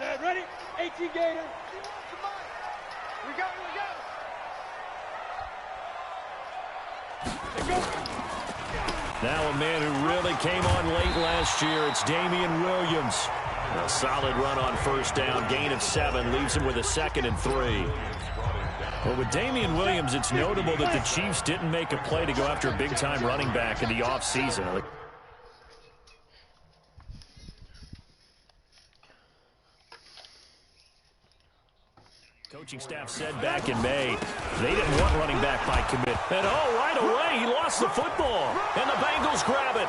Set, ready? 18 Gator. We go. Now a man who really came on late last year, it's Damian Williams. A solid run on first down, gain of 7, leaves him with a 2nd and 3. Well, with Damian Williams, it's notable that the Chiefs didn't make a play to go after a big-time running back in the offseason. Coaching staff said back in May they didn't want running back by commit. And right away, he lost the football. And the Bengals grab it.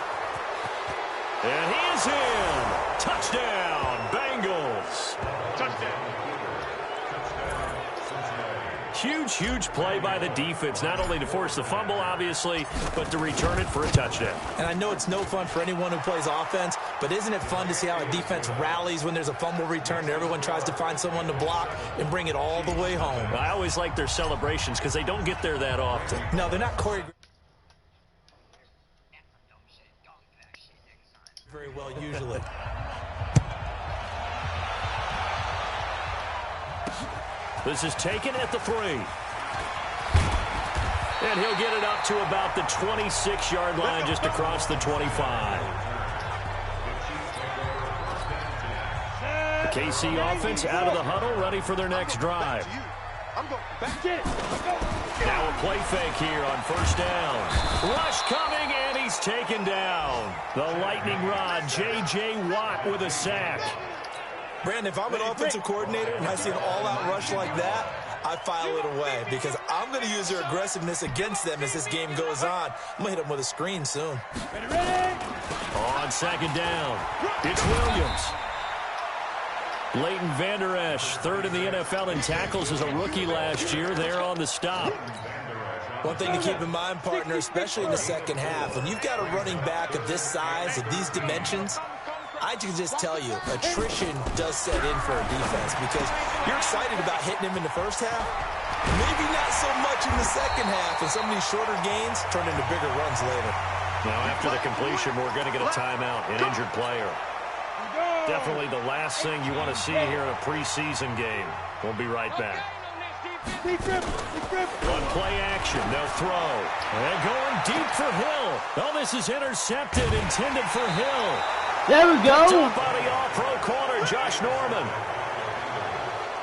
And he is in. Touchdown, Bengals. Touchdown. Huge play by the defense, not only to force the fumble, obviously, but to return it for a touchdown. And I know it's no fun for anyone who plays offense, but isn't it fun to see how a defense rallies when there's a fumble return and everyone tries to find someone to block and bring it all the way home? I always like their celebrations because they don't get there that often. No, they're not choreographed very well usually. This is taken at the 3. And he'll get it up to about the 26-yard line, just across the 25. The KC offense out of the huddle, ready for their next drive. Now a play fake here on first down. Rush coming, and he's taken down. The lightning rod, J.J. Watt with a sack. Brandon, if I'm an offensive coordinator and I see an all-out rush like that, I file it away because I'm going to use their aggressiveness against them as this game goes on. I'm going to hit them with a screen soon. On second down, it's Williams. Leighton Vander Esch, 3rd in the NFL in tackles as a rookie last year. There on the stop. One thing to keep in mind, partner, especially in the second half, when you've got a running back of this size, of these dimensions, I can just tell you, attrition does set in for a defense because you're excited about hitting him in the first half. Maybe not so much in the second half, and some of these shorter gains turn into bigger runs later. Now, after the completion, we're going to get a timeout, an injured player. Definitely the last thing you want to see here in a preseason game. We'll be right back. On play action, they'll throw. And going deep for Hill. Oh, this is intercepted, intended for Hill. There we go. Top on the all-pro corner, Josh Norman.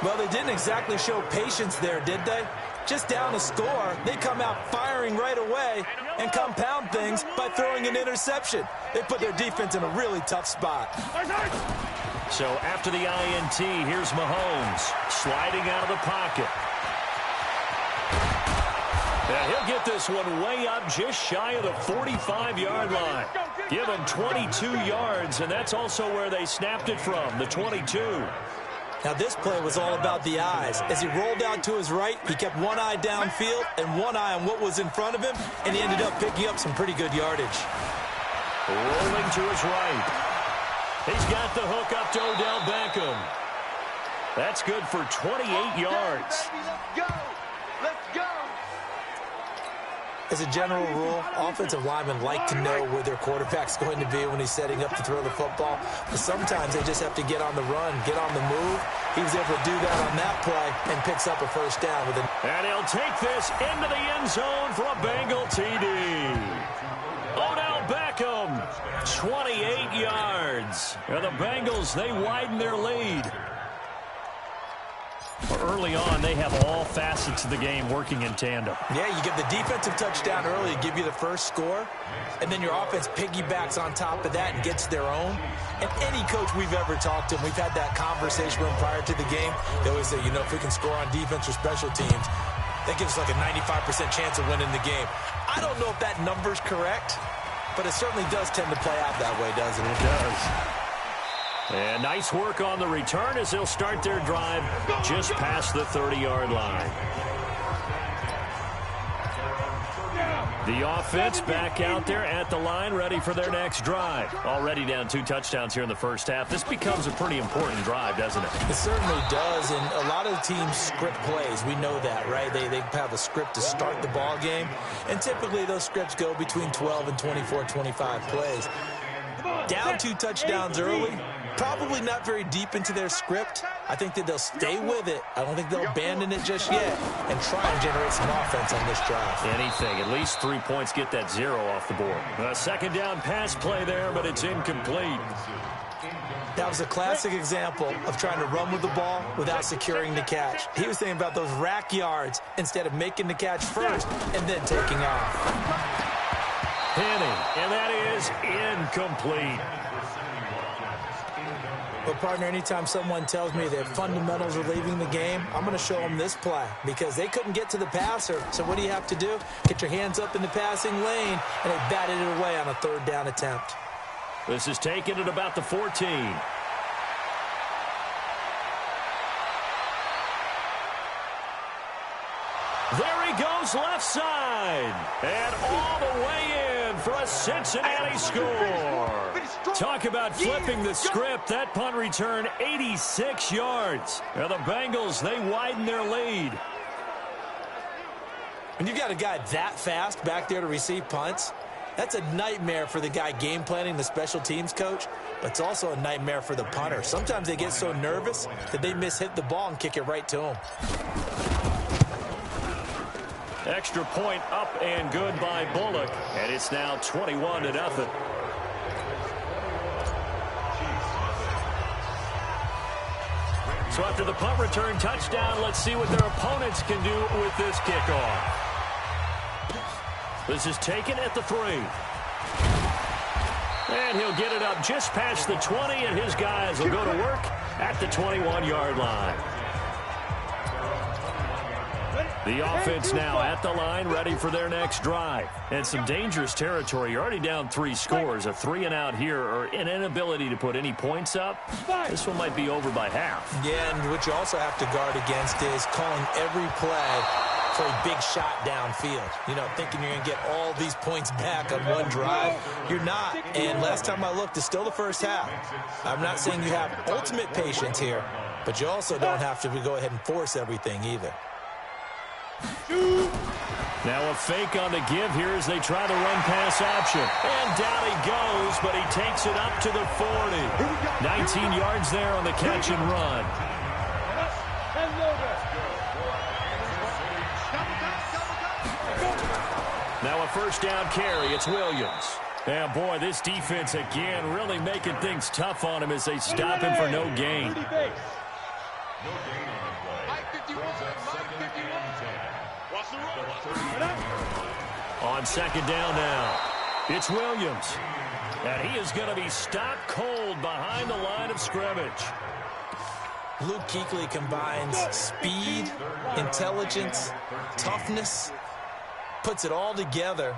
Well, they didn't exactly show patience there, did they? Just down a score, they come out firing right away and compound things by throwing an interception. They put their defense in a really tough spot. So after the INT, here's Mahomes sliding out of the pocket. Yeah, he'll get this one way up just shy of the 45-yard line. Give him 22 yards, and that's also where they snapped it from, the 22. Now, this play was all about the eyes. As he rolled out to his right, he kept one eye downfield and one eye on what was in front of him, and he ended up picking up some pretty good yardage. Rolling to his right. He's got the hook up to Odell Beckham. That's good for 28 yards. Let's go. As a general rule, offensive linemen like to know where their quarterback's going to be when he's setting up to throw the football. But sometimes they just have to get on the run, get on the move. He was able to do that on that play and picks up a first down. And he'll take this into the end zone for a Bengal TD. Odell Beckham, 28 yards. And the Bengals, they widen their lead. Early on, they have all facets of the game working in tandem. Yeah, you give the defensive touchdown early to give you the first score, and then your offense piggybacks on top of that and gets their own. And any coach we've ever talked to, and we've had that conversation with them prior to the game, they always say, you know, if we can score on defense or special teams, that gives us like a 95% chance of winning the game. I don't know if that number's correct, but it certainly does tend to play out that way, doesn't it? It does. And nice work on the return as they'll start their drive just past the 30-yard line. The offense back out there at the line, ready for their next drive. Already down 2 touchdowns here in the first half. This becomes a pretty important drive, doesn't it? It certainly does, and a lot of teams script plays. We know that, right? They have a script to start the ball game, and typically those scripts go between 12 and 24, 25 plays. Down 2 touchdowns early, Probably not very deep into their script. I think that they'll stay with it. I don't think they'll abandon it just yet and try and generate some offense on this drive. Anything. At least 3 points, get that 0 off the board. A second down pass play there, but it's incomplete. That was a classic example of trying to run with the ball without securing the catch. He was thinking about those rack yards instead of making the catch first and then taking off. Penny, and that is incomplete. But, partner, anytime someone tells me that fundamentals are leaving the game, I'm going to show them this play because they couldn't get to the passer. So what do you have to do? Get your hands up in the passing lane, and they batted it away on a third down attempt. This is taken at about the 14. There he goes left side. And all the way in for a Cincinnati score. Talk about flipping the script. That punt return, 86 yards. Now the Bengals, they widen their lead. When you've got a guy that fast back there to receive punts, that's a nightmare for the guy game planning, the special teams coach, but it's also a nightmare for the punter. Sometimes they get so nervous that they hit the ball and kick it right to him. Extra point up and good by Bullock, and it's now 21-0. So after the punt return touchdown, let's see what their opponents can do with this kickoff. This is taken at the 3. And he'll get it up just past the 20, and his guys will go to work at the 21-yard line. The offense now at the line, ready for their next drive. And some dangerous territory. You're already down 3 scores. A 3-and-out here, or an inability to put any points up. This one might be over by half. Yeah, and what you also have to guard against is calling every play for a big shot downfield. You know, thinking you're going to get all these points back on one drive. You're not. And last time I looked, it's still the first half. I'm not saying you have ultimate patience here, but you also don't have to go ahead and force everything either. Now a fake on the give here as they try the run-pass option. And down he goes, but he takes it up to the 40. 19 yards there on the catch and run. Now a first down carry. It's Williams. Yeah, boy, this defense again really making things tough on him as they stop him for no gain. On second down now, it's Williams. And he is going to be stopped cold behind the line of scrimmage. Luke Kuechly combines speed, intelligence, toughness, puts it all together.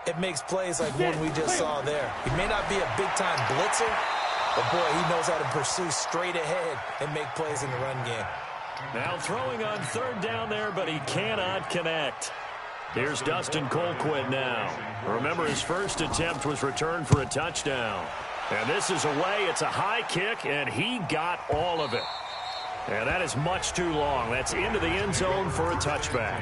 It makes plays like one we just saw there. He may not be a big-time blitzer, but, boy, he knows how to pursue straight ahead and make plays in the run game. Now throwing on third down there, but he cannot connect. Here's Dustin Colquitt now. Remember, his first attempt was returned for a touchdown. And this is away. It's a high kick, and he got all of it. And that is much too long. That's into the end zone for a touchback.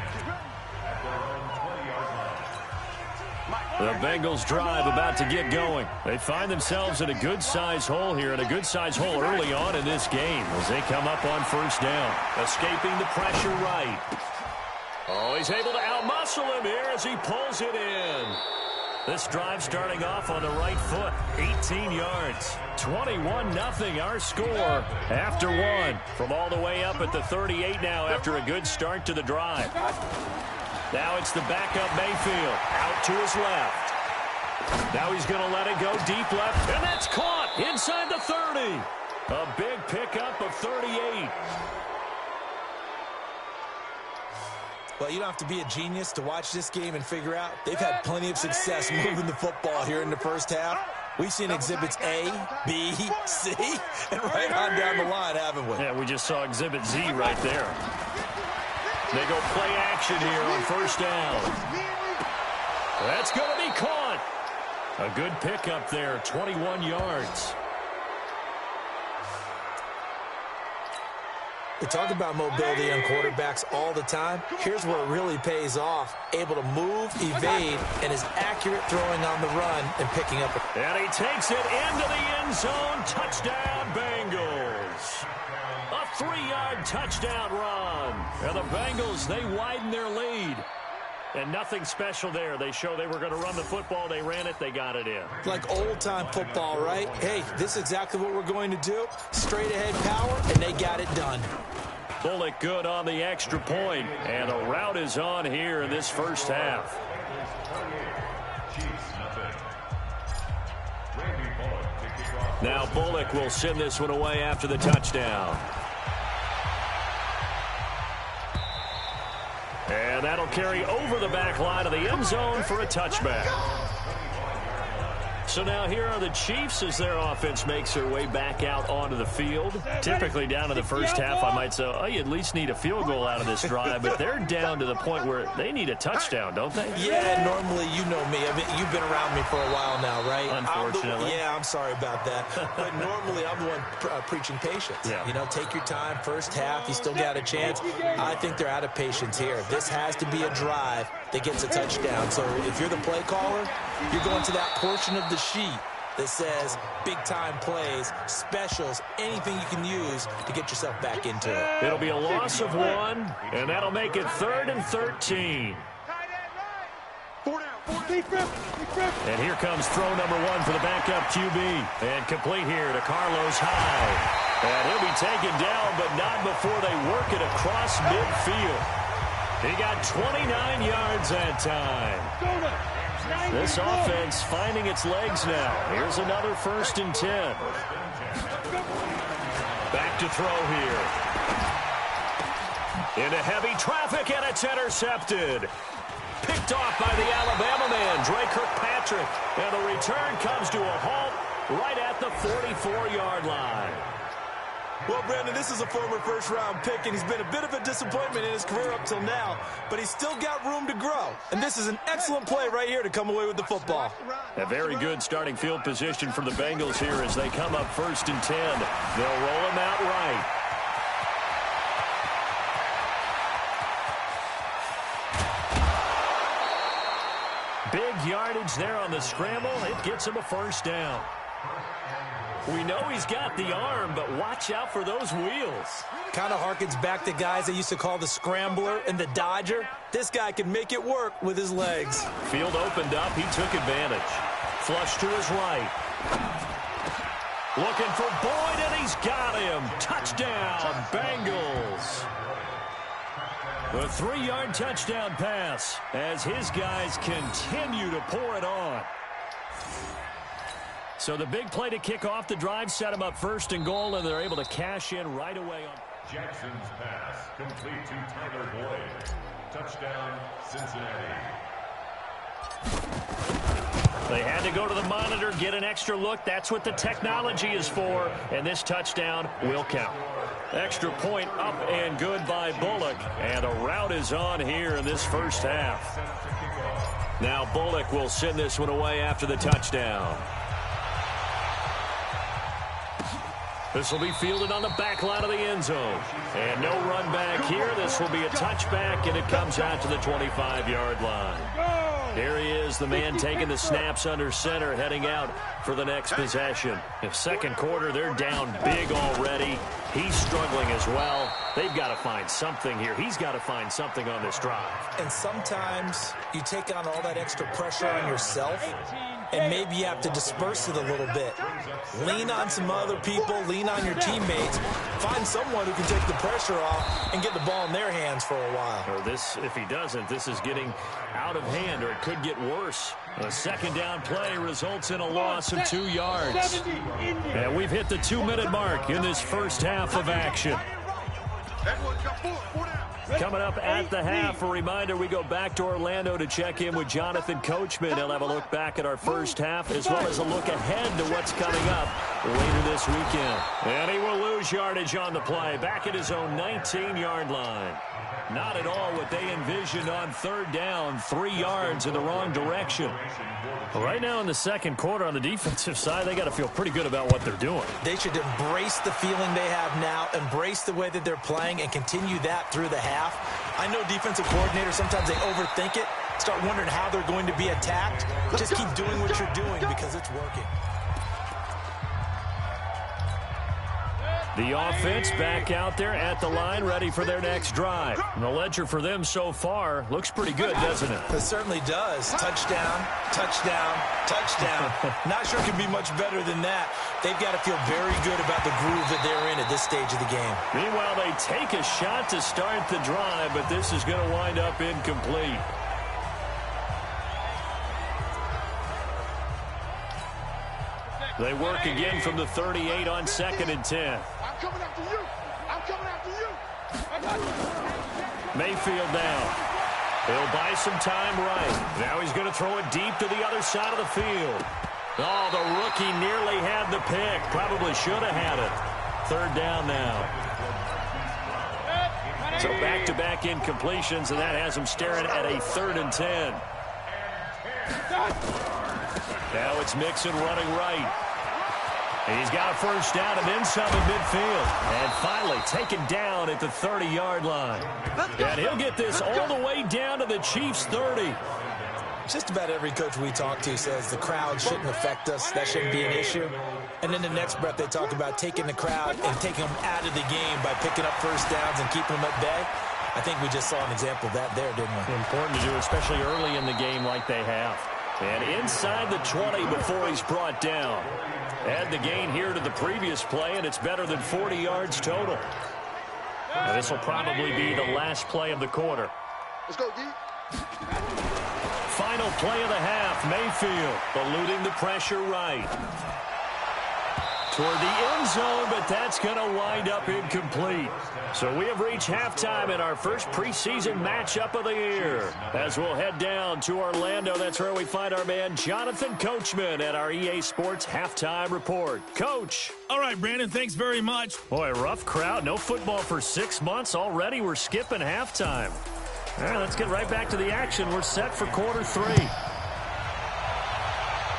The Bengals drive about to get going. They find themselves in a good-sized hole here, and a good-sized hole early on in this game as they come up on first down. Escaping the pressure right. Oh, he's able to outmuscle him here as he pulls it in. This drive starting off on the right foot. 18 yards. 21-0 our score after one. From all the way up at the 38 now after a good start to the drive. Now it's the backup Mayfield. Out to his left. Now he's going to let it go deep left. And that's caught inside the 30. A big pickup of 38. Well, you don't have to be a genius to watch this game and figure out they've had plenty of success moving the football here in the first half. We've seen exhibits A, B, C, and right on down the line, haven't we? Yeah, we just saw exhibit Z right there. They go play action here on first down. That's going to be caught. A good pickup there, 21 yards. We talk about mobility on quarterbacks all the time. Here's where it really pays off. Able to move, evade, and is accurate throwing on the run and picking up a And he takes it into the end zone. Touchdown, Bengals. A 3-yard touchdown run. And the Bengals, they widen their lead. And nothing special there. They show they were going to run the football. They ran it. They got it in. Like old-time football, right? Hey, this is exactly what we're going to do. Straight-ahead power, and they got it done. Bullock good on the extra point. And the route is on here in this first half. Now Bullock will send this one away after the touchdown. And that'll carry over the back line of the end zone for a touchback. So now here are the Chiefs as their offense makes their way back out onto the field. Typically down in the first half, I might say, oh, you at least need a field goal out of this drive. But they're down to the point where they need a touchdown, don't they? Yeah, normally, you know me. I mean, you've been around me for a while now, right? Unfortunately. I'm sorry about that. But normally, I'm the one preaching patience. Yeah. You know, take your time. First half, you still got a chance. I think they're out of patience here. This has to be a drive that gets a touchdown. So if you're the play caller, you're going to that portion of the sheet that says big-time plays, specials, anything you can use to get yourself back into it. It'll be a loss of 1, and that'll make it 3rd and 13. And here comes throw number 1 for the backup QB. And complete here to Carlos Hyde. And he'll be taken down, but not before they work it across midfield. He got 29 yards that time. This offense finding its legs now. Here's another 1st and 10. Back to throw here. Into heavy traffic, and it's intercepted. Picked off by the Alabama man, Dre Kirkpatrick. And the return comes to a halt right at the 44-yard line. Well, Brandon, this is a former first-round pick, and he's been a bit of a disappointment in his career up till now, but he's still got room to grow. And this is an excellent play right here to come away with the football. A very good starting field position for the Bengals here as they come up 1st and 10. They'll roll him out right. Big yardage there on the scramble. It gets him a 1st down. We know he's got the arm, but watch out for those wheels. Kind of harkens back to guys they used to call the scrambler and the dodger. This guy can make it work with his legs. Field opened up. He took advantage. Flush to his right. Looking for Boyd, and he's got him. Touchdown, Bengals. A 3-yard touchdown pass as his guys continue to pour it on. So the big play to kick off the drive set them up 1st and goal, and they're able to cash in right away. Jackson's pass complete to Tyler Boyd. Touchdown, Cincinnati. They had to go to the monitor, get an extra look. That's what the technology is for, and this touchdown will count. Extra point up and good by Bullock, and a route is on here in this first half. Now Bullock will send this one away after the touchdown. This will be fielded on the back line of the end zone. And no run back here. This will be a touchback, and it comes out to the 25-yard line. Here he is, the man taking the snaps under center, heading out for the next possession. In second quarter, they're down big already. He's struggling as well. They've got to find something here. He's got to find something on this drive. And sometimes you take on all that extra pressure on yourself, and maybe you have to disperse it a little bit. Lean on some other people, lean on your teammates, find someone who can take the pressure off and get the ball in their hands for a while. Or this, if he doesn't, this is getting out of hand, or it could get worse. A second down play results in a loss of 2 yards. And we've hit the 2-minute mark in this first half of action. Coming up at the half, a reminder, we go back to Orlando to check in with Jonathan Coachman. He'll have a look back at our first half as well as a look ahead to what's coming up later this weekend. And he will lose yardage on the play, back at his own 19-yard line. Not at all what they envisioned on 3rd down, 3 yards in the wrong direction. Right now in the second quarter on the defensive side, they got to feel pretty good about what they're doing. They should embrace the feeling they have now, embrace the way that they're playing, and continue that through the half. I know defensive coordinators, sometimes they overthink it, start wondering how they're going to be attacked, just keep doing what you're doing because it's working. The offense back out there at the line, ready for their next drive. And the ledger for them so far looks pretty good, doesn't it? It certainly does. Touchdown, touchdown, touchdown. Not sure it can be much better than that. They've got to feel very good about the groove that they're in at this stage of the game. Meanwhile, they take a shot to start the drive, but this is going to wind up incomplete. They work again from the 38 on 2nd and 10. I'm coming after you. I'm coming after you. Mayfield down. He'll buy some time right. Now he's going to throw it deep to the other side of the field. Oh, the rookie nearly had the pick. Probably should have had it. 3rd down now. So back-to-back incompletions, and that has him staring at a 3rd and 10. Now it's Mixon running right. He's got a 1st down and then some at midfield. And finally taken down at the 30-yard line. And he'll get this all the way down to the Chiefs' 30. Just about every coach we talk to says the crowd shouldn't affect us. That shouldn't be an issue. And then the next breath they talk about taking the crowd and taking them out of the game by picking up 1st downs and keeping them at bay. I think we just saw an example of that there, didn't we? Important to do, especially early in the game like they have. And inside the 20 before he's brought down. Add the gain here to the previous play, and it's better than 40 yards total. Now, this will probably be the last play of the quarter. Let's go, D. Final play of the half. Mayfield eluding the pressure right. Toward the end zone, but that's going to wind up incomplete. So we have reached halftime in our first preseason matchup of the year. As we'll head down to Orlando, that's where we find our man Jonathan Coachman at our EA Sports Halftime Report. Coach. All right, Brandon, thanks very much. Boy, rough crowd. No football for 6 months already. We're skipping halftime. All right, let's get right back to the action. We're set for quarter 3.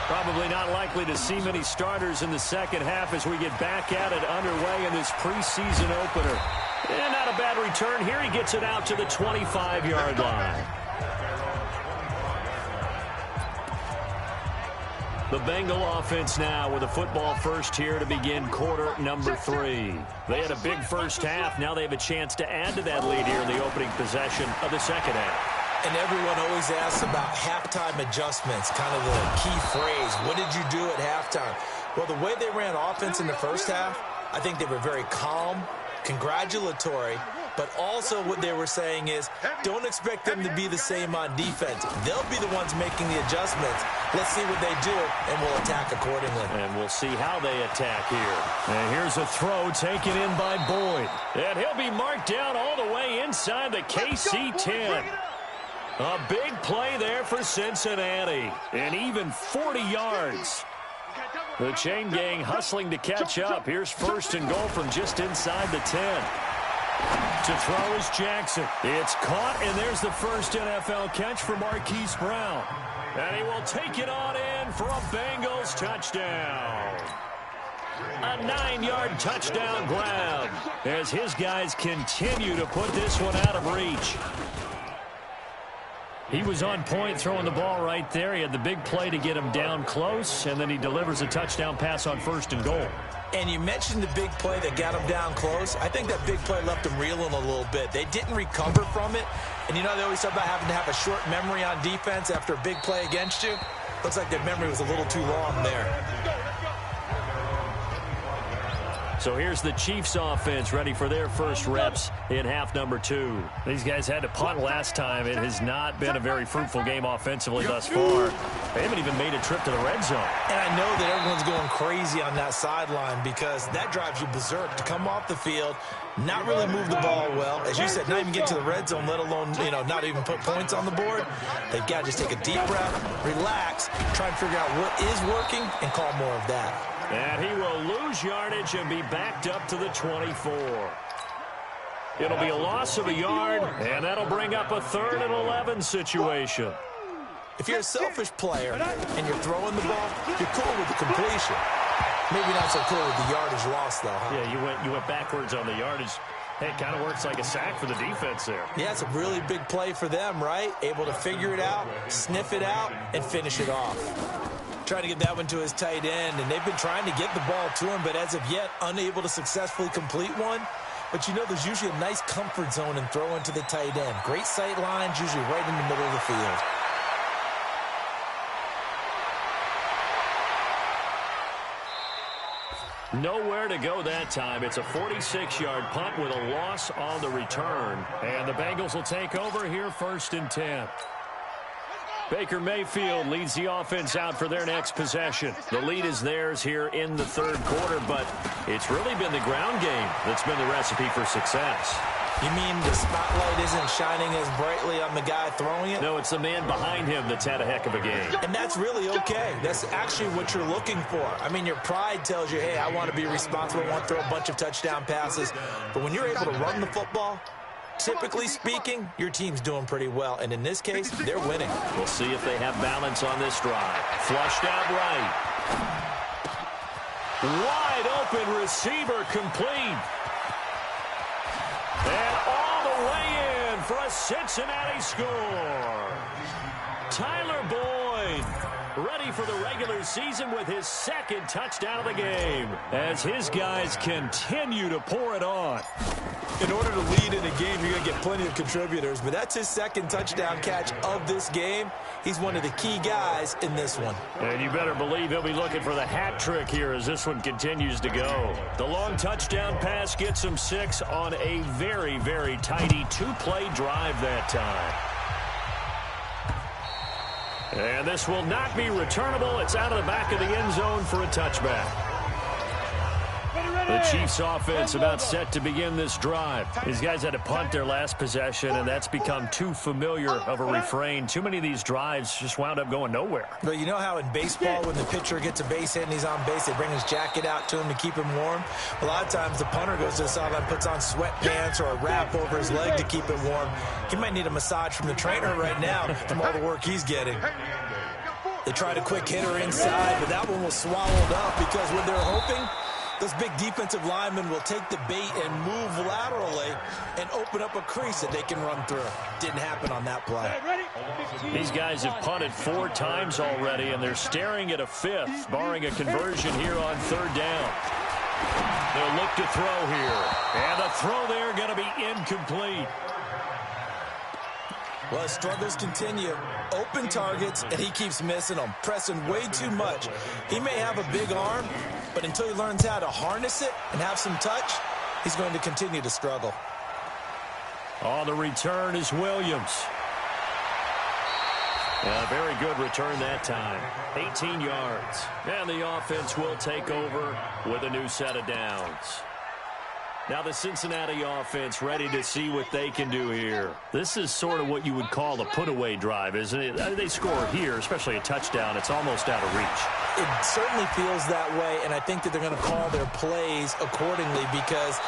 Probably not likely to see many starters in the second half as we get back at it underway in this preseason opener. And not a bad return here. He gets it out to the 25-yard line. The Bengal offense now with a football first here to begin quarter number 3. They had a big first half. Now they have a chance to add to that lead here in the opening possession of the second half. And everyone always asks about halftime adjustments, kind of the key phrase. What did you do at halftime? Well, the way they ran offense in the first half, I think they were very calm, congratulatory, but also what they were saying is don't expect them to be the same on defense. They'll be the ones making the adjustments. Let's see what they do, and we'll attack accordingly. And we'll see how they attack here. And here's a throw taken in by Boyd. And he'll be marked down all the way inside the KC 10. A big play there for Cincinnati. And even 40 yards. The chain gang hustling to catch up. Here's 1st and goal from just inside the 10. To throw is Jackson. It's caught, and there's the first NFL catch for Marquise Brown. And he will take it on in for a Bengals touchdown. A 9-yard touchdown grab as his guys continue to put this one out of reach. He was on point throwing the ball right there. He had the big play to get him down close, and then he delivers a touchdown pass on 1st and goal. And you mentioned the big play that got him down close. I think that big play left him reeling a little bit. They didn't recover from it. And you know they always talk about having to have a short memory on defense after a big play against you. Looks like their memory was a little too long there. So here's the Chiefs offense ready for their first reps in half number 2. These guys had to punt last time. It has not been a very fruitful game offensively thus far. They haven't even made a trip to the red zone. And I know that everyone's going crazy on that sideline because that drives you berserk to come off the field, not really move the ball well. As you said, not even get to the red zone, let alone, not even put points on the board. They've got to just take a deep breath, relax, try and figure out what is working, and call more of that. And he will lose yardage and be backed up to the 24. It'll be a loss of a yard, and that'll bring up a 3rd and 11 situation. If you're a selfish player and you're throwing the ball, you're cool with the completion. Maybe not so cool with the yardage loss, though, huh? Yeah, you went backwards on the yardage. Hey, it kind of works like a sack for the defense there. Yeah, it's a really big play for them, right? Able to figure it out, sniff it out, and finish it off. Trying to get that one to his tight end, and they've been trying to get the ball to him, but as of yet, unable to successfully complete one. But you know, there's usually a nice comfort zone and throw into the tight end. Great sight lines, usually right in the middle of the field. Nowhere to go that time. It's a 46-yard punt with a loss on the return. And the Bengals will take over here 1st and 10. Baker Mayfield leads the offense out for their next possession. The lead is theirs here in the 3rd quarter, but it's really been the ground game that's been the recipe for success. You mean the spotlight isn't shining as brightly on the guy throwing it? No, it's the man behind him that's had a heck of a game. And that's really okay. That's actually what you're looking for. I mean, your pride tells you, hey, I want to be responsible. I want to throw a bunch of touchdown passes. But when you're able to run the football, typically speaking, your team's doing pretty well. And in this case, they're winning. We'll see if they have balance on this drive. Flushed out right. Wide open receiver complete. And all the way in for a Cincinnati score. Tyler Boyd ready for the regular season with his 2nd touchdown of the game as his guys continue to pour it on. In order to lead in a game, you're going to get plenty of contributors, but that's his 2nd touchdown catch of this game. He's one of the key guys in this one. And you better believe he'll be looking for the hat trick here as this one continues to go. The long touchdown pass gets him 6 on a very, very tidy 2-play drive that time. And this will not be returnable. It's out of the back of the end zone for a touchback. The Chiefs offense about set to begin this drive. These guys had to punt their last possession, and that's become too familiar of a refrain. Too many of these drives just wound up going nowhere. But you know how in baseball, when the pitcher gets a base hit and he's on base, they bring his jacket out to him to keep him warm? A lot of times the punter goes to the sideline, puts on sweatpants or a wrap over his leg to keep him warm. He might need a massage from the trainer right now from all the work he's getting. They tried a quick hitter inside, but that one was swallowed up because when they're hoping, those big defensive linemen will take the bait and move laterally and open up a crease that they can run through. Didn't happen on that play. These guys have punted 4 times already, and they're staring at a 5th, barring a conversion here on 3rd down. They'll look to throw here. And the throw there going to be incomplete. Well, his struggles continue. Open targets, and he keeps missing them, pressing way too much. He may have a big arm, but until he learns how to harness it and have some touch, he's going to continue to struggle. On the return is Williams. A very good return that time. 18 yards. And the offense will take over with a new set of downs. Now the Cincinnati offense ready to see what they can do here. This is sort of what you would call a put-away drive, isn't it? They score here, especially a touchdown. It's almost out of reach. It certainly feels that way, and I think that they're going to call their plays accordingly because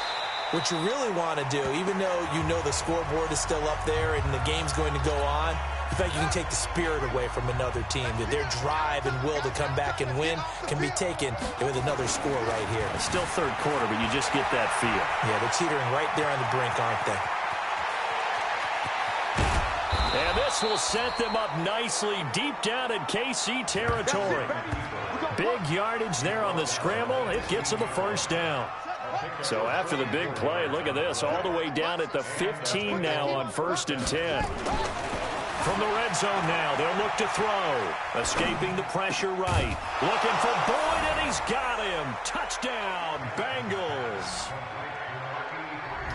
what you really want to do, even though you know the scoreboard is still up there and the game's going to go on, in fact, you can take the spirit away from another team, that their drive and will to come back and win can be taken with another score right here. It's still 3rd quarter, but you just get that feel. Yeah, they're teetering right there on the brink, aren't they? And this will set them up nicely deep down in KC territory. Big yardage there on the scramble. It gets them a 1st down. So after the big play, look at this, all the way down at the 15 now on 1st and 10. From the red zone now, they'll look to throw. Escaping the pressure right. Looking for Boyd, and he's got him. Touchdown, Bengals.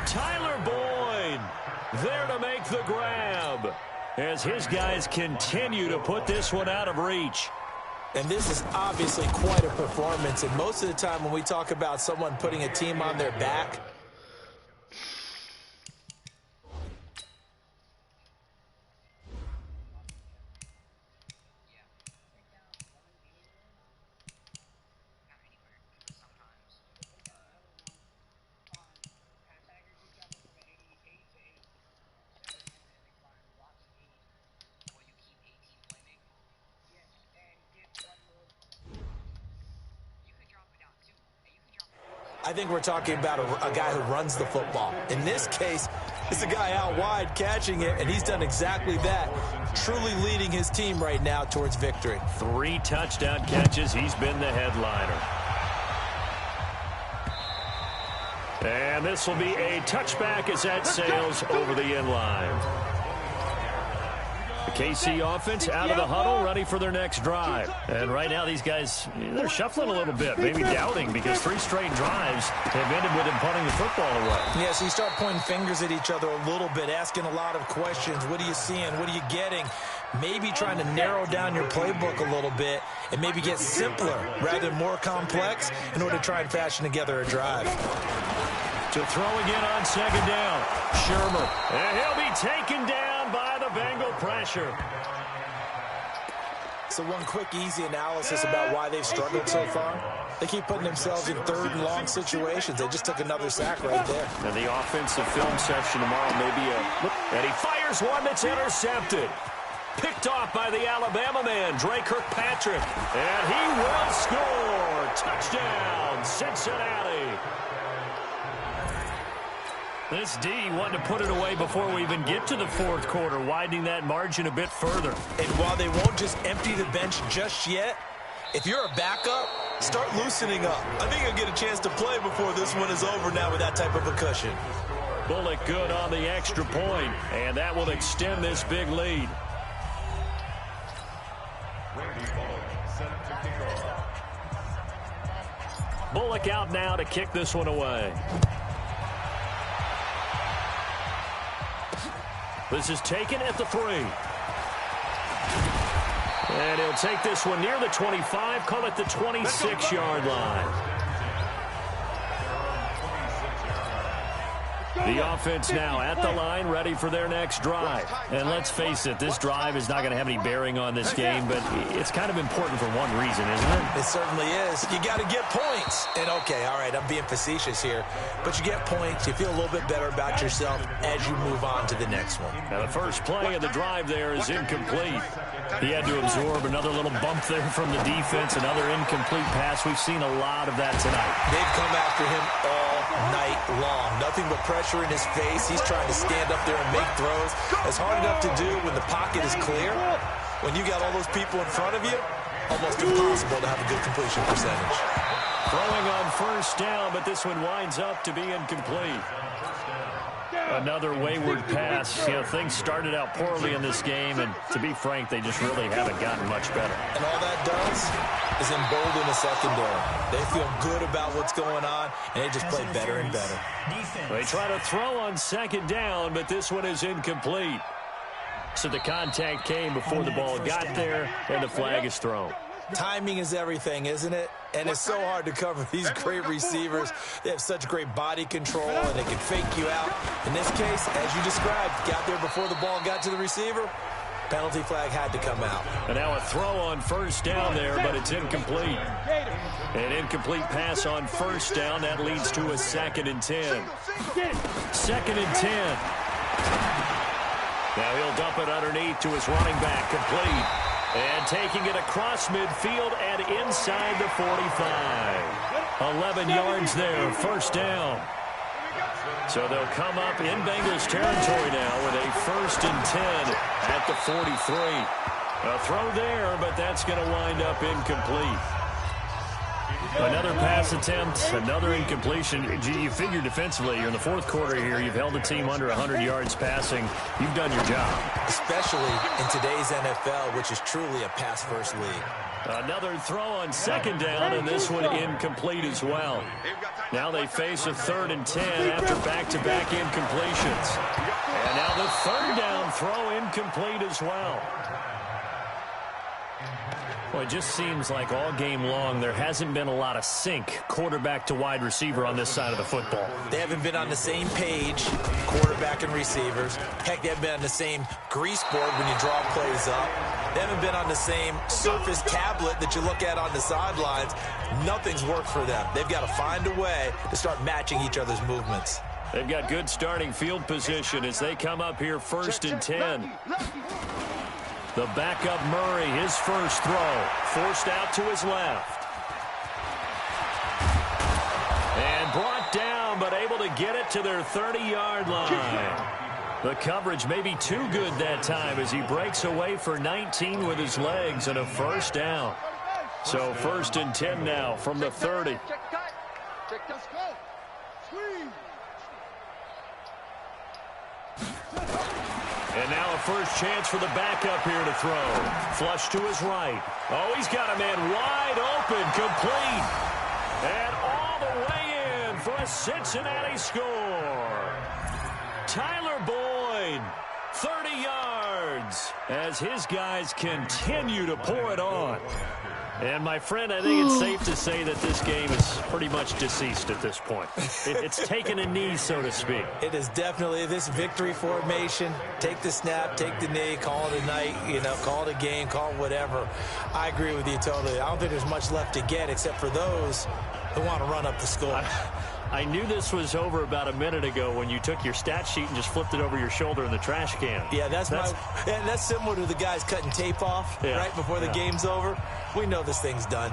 Tyler Boyd there to make the grab as his guys continue to put this one out of reach. And this is obviously quite a performance. And most of the time when we talk about someone putting a team on their back, I I think we're talking about a guy who runs the football. In this case, it's a guy out wide catching it, and he's done exactly that, truly leading his team right now towards victory. 3 touchdown catches. He's been the headliner. And this will be a touchback as that sails over the end line. The KC offense out of the huddle, ready for their next drive. And right now these guys, they're shuffling a little bit, maybe doubting, because 3 straight drives have ended with them punting the football away. Yeah, so you start pointing fingers at each other a little bit, asking a lot of questions. What are you seeing? What are you getting? Maybe trying to narrow down your playbook a little bit and maybe get simpler rather than more complex in order to try and fashion together a drive. To throw again on second down. Shermer. And he'll be taken down by the Bengal pressure. So one quick, easy analysis about why they've struggled so far. They keep putting themselves in 3rd and long situations. They just took another sack right there. And the offensive film session tomorrow may be and he fires one that's intercepted. Picked off by the Alabama man, Dre Kirkpatrick. And he will score. Touchdown, Cincinnati. This D wanted to put it away before we even get to the 4th quarter, widening that margin a bit further. And while they won't just empty the bench just yet, if you're a backup, start loosening up. I think you'll get a chance to play before this one is over now with that type of a cushion. Bullock good on the extra point, and that will extend this big lead. Bullock out now to kick this one away. This is taken at the 3. And he'll take this one near the 25, call it the 26-yard line. The offense now at the line, ready for their next drive. And let's face it, this drive is not going to have any bearing on this game, but it's kind of important for one reason, isn't it? It certainly is. You got to get points. And, okay, all right, I'm being facetious here, but you get points. You feel a little bit better about yourself as you move on to the next one. Now, the first play of the drive there is incomplete. He had to absorb another little bump there from the defense, another incomplete pass. We've seen a lot of that tonight. They've come after him all night long. Nothing but pressure in his face. He's trying to stand up there and make throws. It's hard enough to do when the pocket is clear. When you got all those people in front of you, almost impossible to have a good completion percentage. Throwing on first down, but this one winds up to be incomplete. Another wayward pass. You know, things started out poorly in this game, and to be frank, they just really haven't gotten much better. And all that does is embolden the secondary. They feel good about what's going on, and they just play better and better. They try to throw on second down, but this one is incomplete. So the contact came before the ball got there, and the flag is thrown. Timing is everything, isn't it? And it's so hard to cover these great receivers. They have such great body control, and they can fake you out. In this case, as you described, got there before the ball got to the receiver. Penalty flag had to come out. And now a throw on first down there, but it's incomplete. An incomplete pass on first down. That leads to a 2nd and 10. 2nd and 10. Now he'll dump it underneath to his running back, complete. And taking it across midfield and inside the 45. 11 yards there, first down. So they'll come up in Bengals territory now with a 1st and 10 at the 43. A throw there, but that's going to wind up incomplete. Another pass attempt, another incompletion. You figure defensively, you're in the 4th quarter here. You've held the team under 100 yards passing. You've done your job. Especially in today's NFL, which is truly a pass-first league. Another throw on second down, and this one incomplete as well. Now they face a 3rd and 10 after back-to-back incompletions. And now the 3rd down throw incomplete as well. Well, it just seems like all game long there hasn't been a lot of sync quarterback to wide receiver on this side of the football. They haven't been on the same page, quarterback and receivers. Heck, they haven't been on the same grease board when you draw plays up. They haven't been on the same Surface tablet that you look at on the sidelines. Nothing's worked for them. They've got to find a way to start matching each other's movements. They've got good starting field position as they come up here 1st and 10. The backup Murray, his first throw, forced out to his left. And brought to get it to their 30-yard line. The coverage may be too good that time as he breaks away for 19 with his legs and a first down. So 1st and 10 now from the 30. And now a first chance for the backup here to throw. Flush to his right. Oh, he's got a man wide open, complete. And all the way in for a Cincinnati score. Tyler Boyd, 30 yards, as his guys continue to pour it on. And, my friend, I think it's safe to say that this game is pretty much deceased at this point. It's taken a knee, so to speak. It is definitely this victory formation. Take the snap, take the knee, call it a night, call it a game, call it whatever. I agree with you totally. I don't think there's much left to get except for those who want to run up the score. I knew this was over about a minute ago when you took your stat sheet and just flipped it over your shoulder in the trash can. Yeah, that's similar to the guys cutting tape off right before the game's over. We know this thing's done.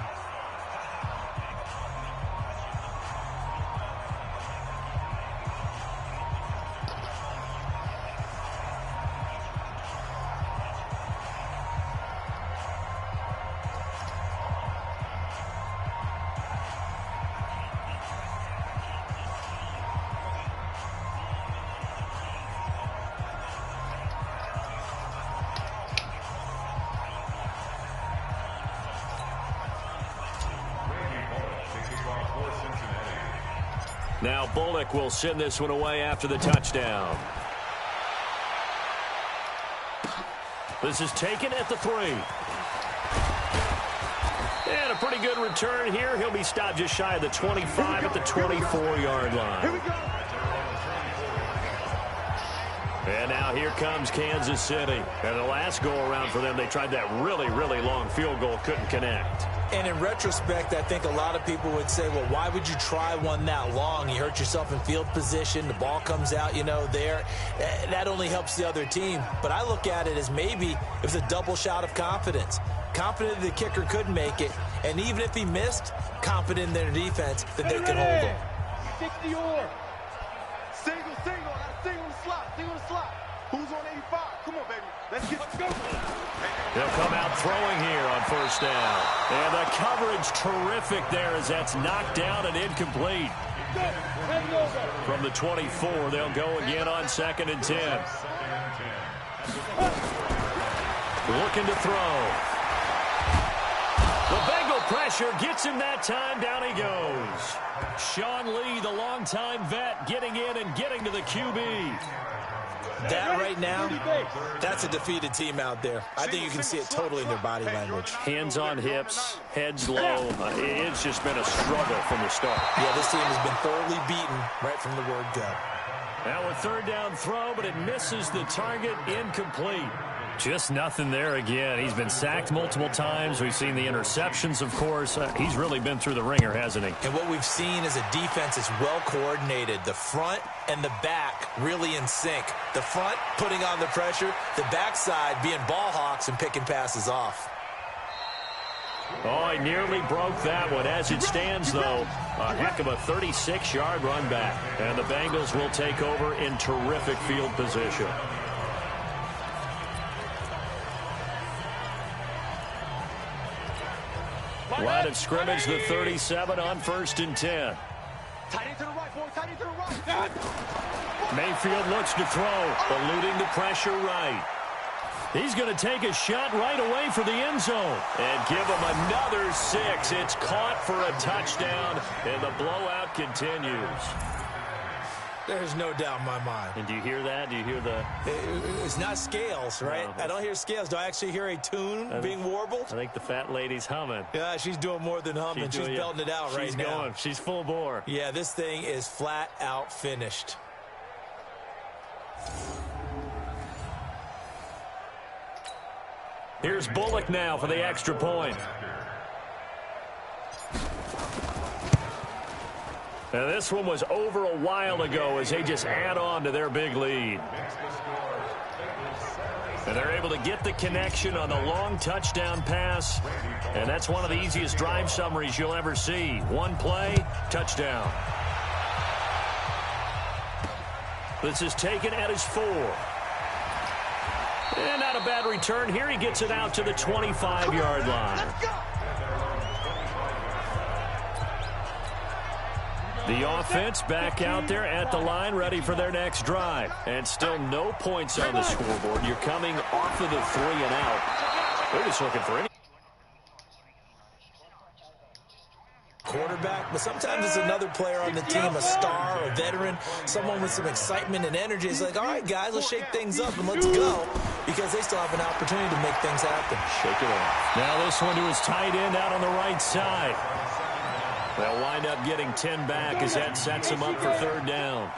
Now Bullock will send this one away after the touchdown. This is taken at the 3. And a pretty good return here. He'll be stopped just shy of the 25 at the 24-yard line. Here we go. And now here comes Kansas City. And the last go-around for them, they tried that really, really long field goal, couldn't connect. And in retrospect, I think a lot of people would say, well, why would you try one that long? You hurt yourself in field position. The ball comes out, there. That only helps the other team. But I look at it as maybe it was a double shot of confidence. Confident the kicker could make it. And even if he missed, confident in their defense that they could hold him. 60 or. Single. Single the slot. Who's on 85? Come on, baby. Let's go. They'll come out throwing here on first down. And the coverage terrific there as that's knocked down and incomplete. From the 24, they'll go again on 2nd and 10. Looking to throw. The Bengal pressure gets him that time. Down he goes. Sean Lee, the longtime vet, getting in and getting to the QB. That right now, that's a defeated team out there. I think you can see it totally in their body language. Hands on hips, heads low. It's just been a struggle from the start. Yeah, this team has been thoroughly beaten right from the word go. Now a 3rd down throw, but it misses the target, incomplete. Just nothing there again. He's been sacked multiple times. We've seen the interceptions, of course. He's really been through the ringer, hasn't he? And what we've seen is a defense that's well coordinated. The front and the back really in sync. The front putting on the pressure, the backside being ball hawks and picking passes off. Oh, he nearly broke that one. As it stands, though, a heck of a 36-yard run back. And the Bengals will take over in terrific field position. Line of scrimmage, the 37 on 1st and 10. Tight end to the right, boy. Tight end to the right. Mayfield looks to throw, eluding the pressure right. He's going to take a shot right away for the end zone and give him another 6. It's caught for a touchdown, and the blowout continues. There's no doubt in my mind. And do you hear that? Do you hear the... It's not scales, right? No. I don't hear scales. Do I actually hear a tune being warbled? I think the fat lady's humming. Yeah, she's doing more than humming. She's belting it out right now. She's going. She's full bore. Yeah, this thing is flat out finished. Here's Bullock now for the extra point. Now, this one was over a while ago as they just add on to their big lead. And they're able to get the connection on the long touchdown pass. And that's one of the easiest drive summaries you'll ever see. One play, touchdown. This is taken at his 4. And not a bad return here. He gets it out to the 25-yard line. The offense back out there at the line, ready for their next drive. And still no points on the scoreboard. You're coming off of the 3 and out. They're just looking for any quarterback, but sometimes it's another player on the team, a star, a veteran, someone with some excitement and energy. It's like, all right, guys, let's shake things up and let's go, because they still have an opportunity to make things happen. Shake it off. Now this one to his tight end out on the right side. They'll wind up getting 10 back as that sets him up for 3rd down.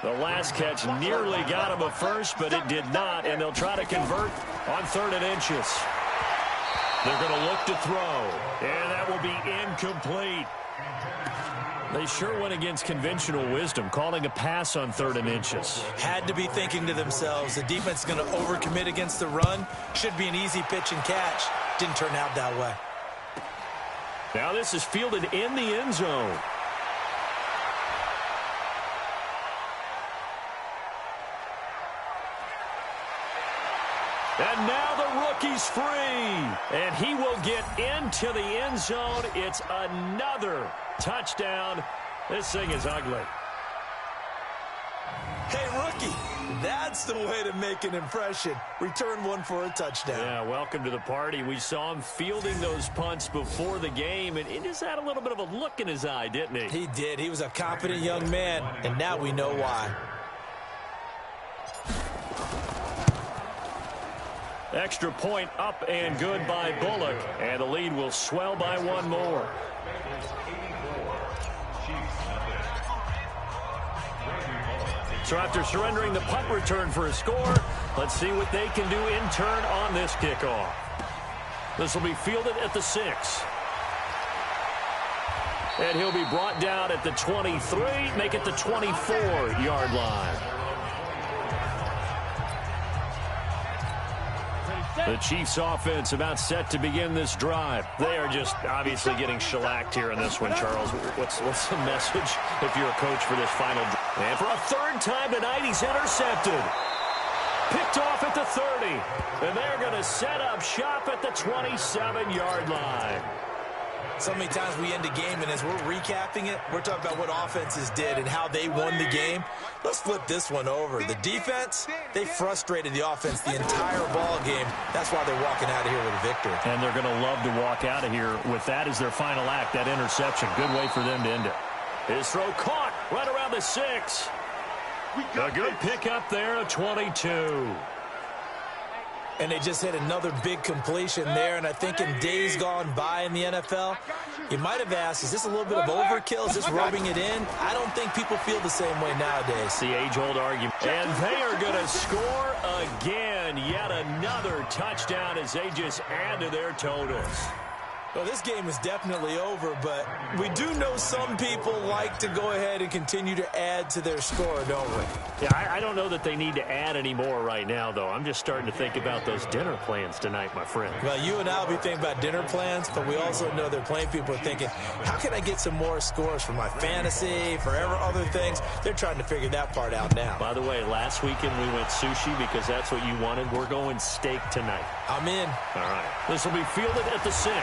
The last catch nearly got him a first, but it did not, and they'll try to convert on 3rd and inches. They're going to look to throw, and that will be incomplete. They sure went against conventional wisdom, calling a pass on 3rd and inches. Had to be thinking to themselves, the defense is going to overcommit against the run. Should be an easy pitch and catch. Didn't turn out that way. Now this is fielded in the end zone. And now the rookie's free. And he will get into the end zone. It's another touchdown. This thing is ugly. Hey, rookie, that's the way to make an impression. Return one for a touchdown. Yeah, welcome to the party. We saw him fielding those punts before the game, and he just had a little bit of a look in his eye, didn't he? He did. He was a confident young man, and now we know why. Extra point up and good by Bullock, and the lead will swell by 1 more. So after surrendering the punt return for a score, let's see what they can do in turn on this kickoff. This will be fielded at the 6. And he'll be brought down at the 23, make it the 24-yard line. The Chiefs offense about set to begin this drive. They are just obviously getting shellacked here in this one, Charles. What's the message if you're a coach for this final drive? And for a 3rd time tonight, he's intercepted. Picked off at the 30. And they're going to set up shop at the 27-yard line. So many times we end a game, and as we're recapping it, we're talking about what offenses did and how they won the game. Let's flip this one over. The defense, they frustrated the offense the entire ball game. That's why they're walking out of here with a victory. And they're going to love to walk out of here with that as their final act, that interception. Good way for them to end it. His throw caught right around the 6. A good pickup there, a 22. And they just hit another big completion there. And I think in days gone by in the NFL, you might have asked, is this a little bit of overkill? Is this rubbing it in? I don't think people feel the same way nowadays. The age-old argument. And they are going to score again. Yet another touchdown as they just add to their totals. Well, this game is definitely over, but we do know some people like to go ahead and continue to add to their score, don't we? Yeah, I don't know that they need to add any more right now, though. I'm just starting to think about those dinner plans tonight, my friend. Well, you and I will be thinking about dinner plans, but we also know they're playing people are thinking, how can I get some more scores for my fantasy, for other things? They're trying to figure that part out now. By the way, last weekend we went sushi because that's what you wanted. We're going steak tonight. I'm in. All right. This will be fielded at the 6.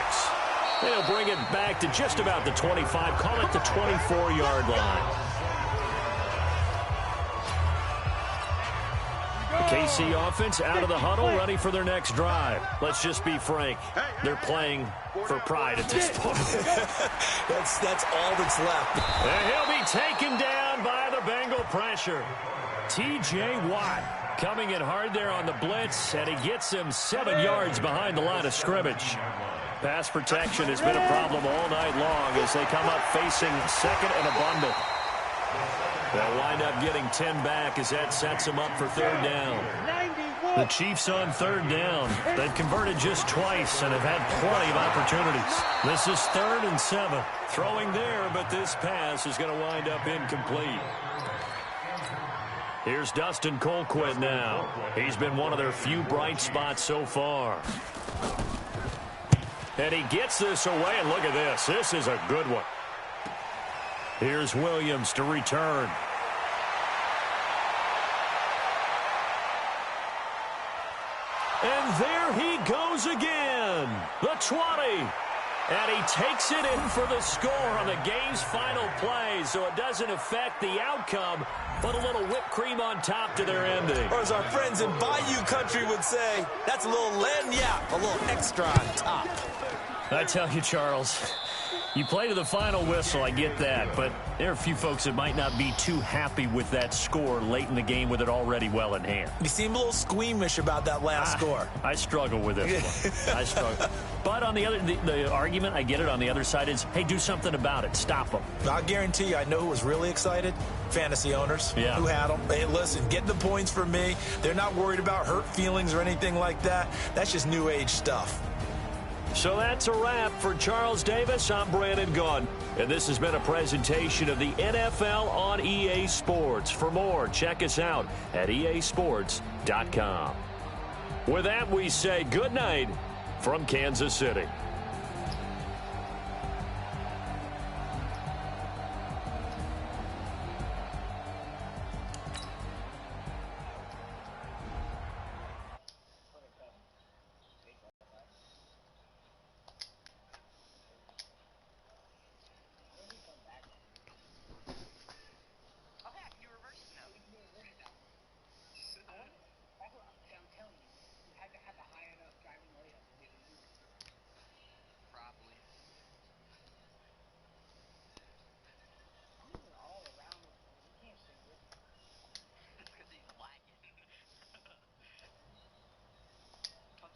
They'll bring it back to just about the 25. Call it the 24-yard line. The KC offense out of the huddle, ready for their next drive. Let's just be frank. They're playing for pride at this point. That's all that's left. And he'll be taken down by the Bengal pressure. T.J. Watt coming in hard there on the blitz, and he gets him 7 yards behind the line of scrimmage. Pass protection has been a problem all night long as they come up facing 2nd and abundant. They'll wind up getting 10 back as that sets them up for 3rd down. The Chiefs on 3rd down. They've converted just twice and have had plenty of opportunities. This is 3rd and 7. Throwing there, but this pass is going to wind up incomplete. Here's Dustin Colquitt now. He's been one of their few bright spots so far. And he gets this away, and look at this. This is a good one. Here's Williams to return. And there he goes again. The 20. And he takes it in for the score on the game's final play, so it doesn't affect the outcome, but a little whipped cream on top to their ending. Or as our friends in Bayou Country would say, that's a little lagniappe, a little extra on top. I tell you, Charles, you play to the final whistle, I get that, but there are a few folks that might not be too happy with that score late in the game with it already well in hand. You seem a little squeamish about that last score. I struggle with this one. I struggle. But on the other, the argument, I get it, on the other side is, hey, do something about it. Stop them. I'll guarantee you, I know who was really excited. Fantasy owners who had them. Hey, listen, get the points for me. They're not worried about hurt feelings or anything like that. That's just new age stuff. So that's a wrap for Charles Davis. I'm Brandon Gaudin, and this has been a presentation of the NFL on EA Sports. For more, check us out at easports.com. With that, we say good night from Kansas City.